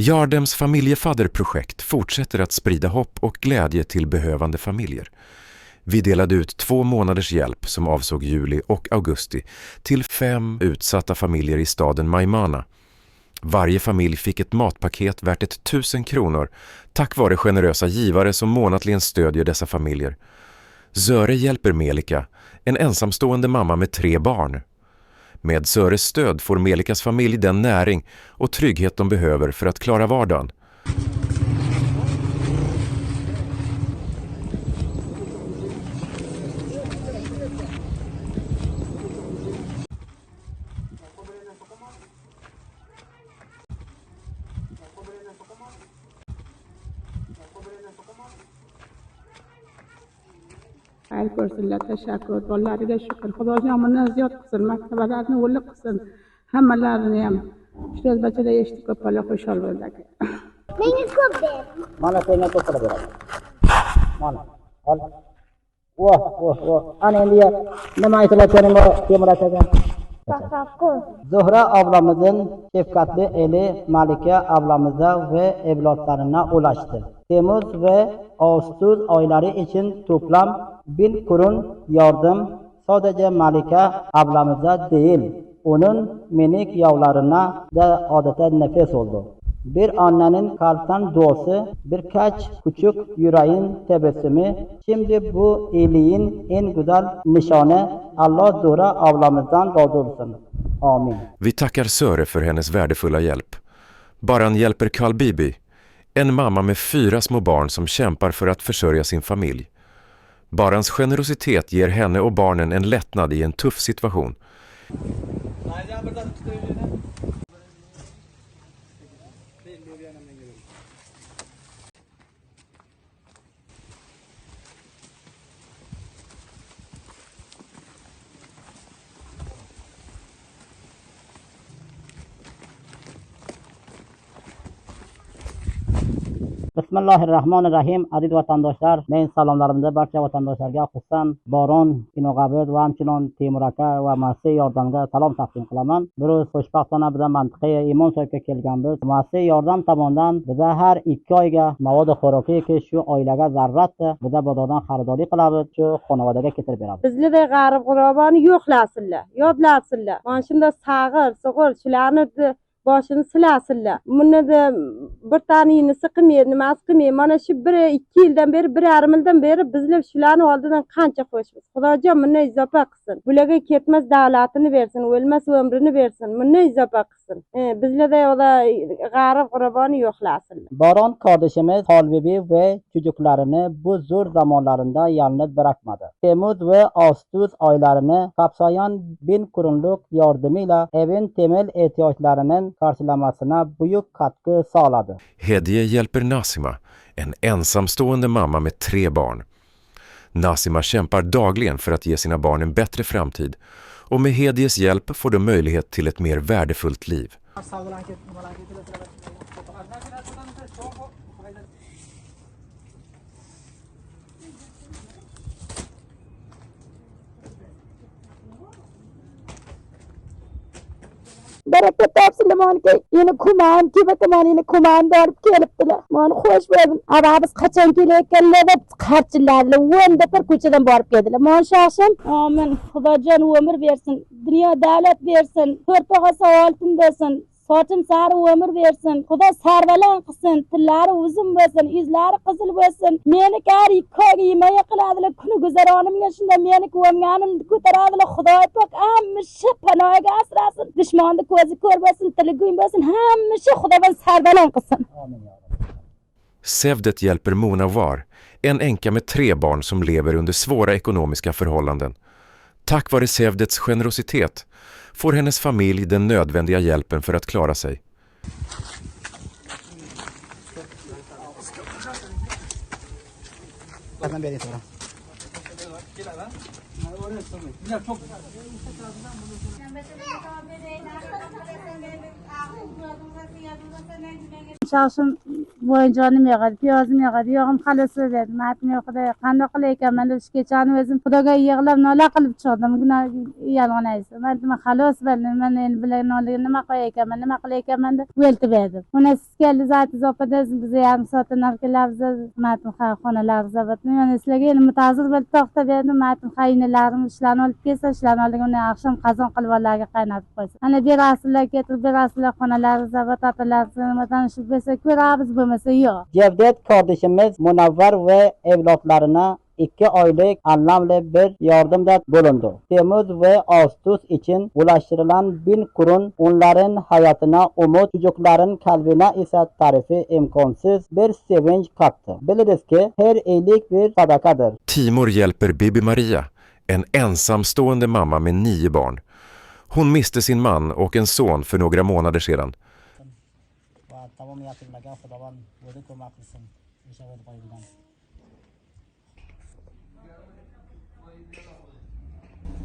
Yardems familjefadderprojekt fortsätter att sprida hopp och glädje till behövande familjer. Vi delade ut 2 månaders hjälp som avsåg juli och augusti till 5 utsatta familjer i staden Maimana. Varje familj fick ett matpaket värt 1000 kronor tack vare generösa givare som månatligen stödjer dessa familjer. Söre hjälper Melika, en ensamstående mamma med 3 barn. Med Söres stöd får Melikas familj den näring och trygghet de behöver för att klara vardagen. خیر کرسیله تشکر والله دیگه شکر خدا جامعه زیاد قسن مکتب دارن ولی قسن همه لرنیم شروع بچه دیشتی که پالا خوشحال بوده که Mengen kubber. Mana pengen tu pada berat. Mana? Al. Wah. Ana endi nima aytilayotgani kim aytgan? Tafakkur. Zuhra ablamızın şefkatli eli Malika ablamıza ve evlatlarına ulaştı. Temmuz ve Ağustos ayları için toplam 1000 kurun yardım sadece Malika ablamıza değil, onun minik yavrularına da adeta nefes oldu. Bir annenin kalpten duası, birkaç küçük yüreğin tebessümü, şimdi bu iyiliğin en güzel nişanı Allah Zuhra ablamızdan razı olsun. Amin. Vi tackar Söre för hennes värdefulla hjälp. Baran hjälper Karl Bibi, en mamma med 4 små barn som kämpar för att försörja sin familj. Barans generositet ger henne och barnen en lättnad i en tuff situation. Bismillahirrahmanirrahim. Aziz vatandaşlar, men salomlarimni barcha vatandoshlarga xususan Boron, Kinog'abid va hamchinon Temur aka va Masiy yordamga salom taqdim qilaman. Biz Xo'shbaxtona bilan mantiqiy Imon soyibga kelganmiz. Masiy yordam tomonidan biza har 2 oyga mavod xo'roqi shu oilaga zarratda biza bozordan xaridorlik qilamiz, shu xonavodaga keltirib beramiz. Bizlarda g'arib g'urobani yo'qlasinlar, yodlasinlar. Mana shunda sag'ir, shularni boshini silasinlar. Buni bir tanini siqmaydi, nimasi qilmaydi. Mana shu 1-2 yildan beri, 1,5 yildan beri bizlar shularni oldidan qancha qo'shmiz. Xudojon bundan izofa qilsin. Bularga ketmas davlatini bersin, o'lmas umrini bersin. Bundan izofa qilsin. Bizlarda g'arib g'urobani yo'qlasinlar. Boron kardeşimiz Halbibi ve çocuklarını bu zor zamanlarında yalnız bırakmadı. Temmuz ve Ağustos aylarını kapsayan 1000 kurunluk yardımıyla evin temel ihtiyaçlarının karşılamasına büyük katkı sağladı. Hedje hjälper Nasima, en ensamstående mamma med 3 barn. Nasima kämpar dagligen för att ge sina barn en bättre framtid och med Hedjes hjälp får de möjlighet till ett mer värdefullt liv. برکت تفصیل مان که این کمان کی بتمانی این کمان دار کلب تلا مان خوش بود عباس قچن کلی کلی و خرچ لازم وان دفر کوچدن بار کدل مان شاشم آمین خدا جان و عمر بیرسن دنیا دولت بیرسن پرپا سوالتم بسن Sochim sari ömür versin. Xudo sarvalan qilsin. Tillari uzun bo'lsin, izlari qizil bo'lsin. Meni kar ikkoga yemoq qiladilar. Kuni guzaronimga shunda meni ko'mganimni ko'taradilar. Xudoy pok hamisha panohiga asrasin. Dushmonni ko'zi ko'r bo'lsin, tili go'ng bo'lsin. Hamisha Xudodan sarvalan qilsin. Sevdet hjälper Mona Var, en änka med 3 barn som lever under svåra ekonomiska förhållanden. Tack vare Sevdets generositet får hennes familj den nödvändiga hjälpen för att klara sig. Şahsım bo'yinjonim yog'adi, piyozim yog'adi, yog'im xalos dedi. Matim yo'qda qanday qilay ekanman deb kechani o'zim Xudoga yig'lab nola qilib chiqdim. Yolg'on aytdim. Men xalos bo'ldim. Men endi bilan nima qo'yay ekanman, nima qilay ekanman deb o'ltib edim. Uni sizga Lizati zopada bizni yarim soatdan narxlarimiz matim xonalarimiz bor. Men sizlarga endi mutazir bo'lib to'xtab edim. Matim xaynalarim ishlarni olib kelsa, ishlarni olib uni oqshom qozon qilib qaynatib qo'ysa. Ana berasizlar ketib, berasizlar xonalarimiz bor, tatalarimiz tanishib bo'lsa ko'ramiz, bo'lmasa yo'q. Cevdet kardeşimiz Munavvar ve evlatlarına 2 aylık anlamlı bir yardımda bulundu. Temmuz ve Ağustos için ulaştırılan 1000 kurun onların hayatına umut, çocukların kalbine ise tarifi imkansız bir sevinç kattı. Biliriz ki her iyilik bir sadakadır. Timur hjälper Bibi Maria, en ensamstående mamma med 9 barn. Hon miste sin man och en son för några månader sedan.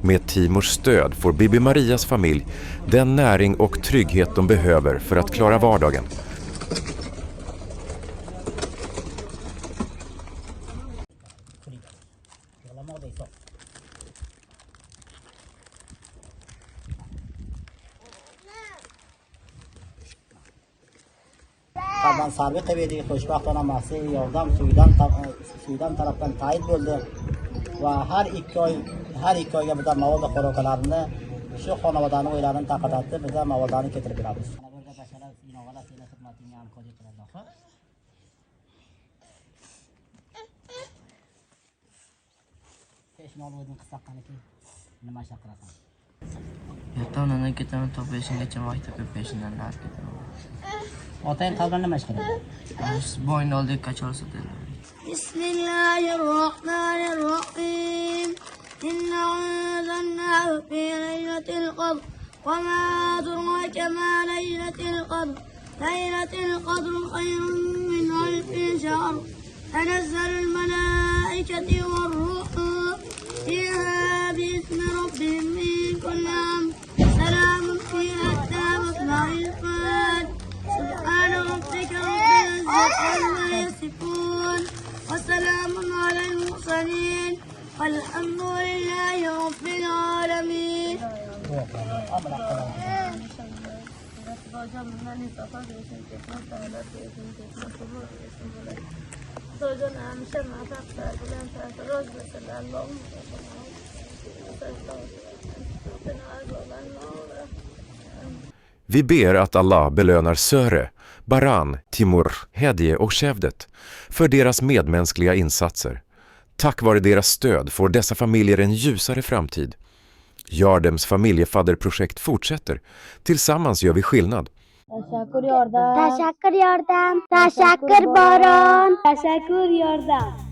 Med Timors stöd får Bibi Marias familj den näring och trygghet de behöver för att klara vardagen. Qadam Sarvi Qevedagi qo'shma avtonomasi yordam suydan tarafdan tayid bo'ldi va har 2 oyga bizlar mavod xo'rokalarini shu xonavadani o'ylarini taqadatib bizlar mavodlarni keltirib beramiz. Yo'qdan ketaman, top 5gacha maktabga peshindan nari ketaman. Otang qalbini nima ish qiladi? Bo'yin oldiga qachon sotadi. Bismillahirrohmanirrohim. Inna anzalnahu fi laylatil qadr. Wa ma adraka ma laylatil qadr. Laylatil qadr khayrun min alfi shahr. Tanazzalul malaikatu war-ruhu fiha bi'izni rabbihim min kulli amr. Salamun hiya hatta matla'il fajr. سبحان ربك رب العزة عما يصفون وسلام على المرسلين والحمد لله رب العالمين. Vi ber att Allah belönar Söre, Baran, Timur, Hedje och Cevdet för deras medmänskliga insatser. Tack vare deras stöd får dessa familjer en ljusare framtid. Yardems familjefadderprojekt fortsätter. Tillsammans gör vi skillnad. Tashakkur yordam. Tashakkur yordam. Tashakkur boron. Tashakkur yordam.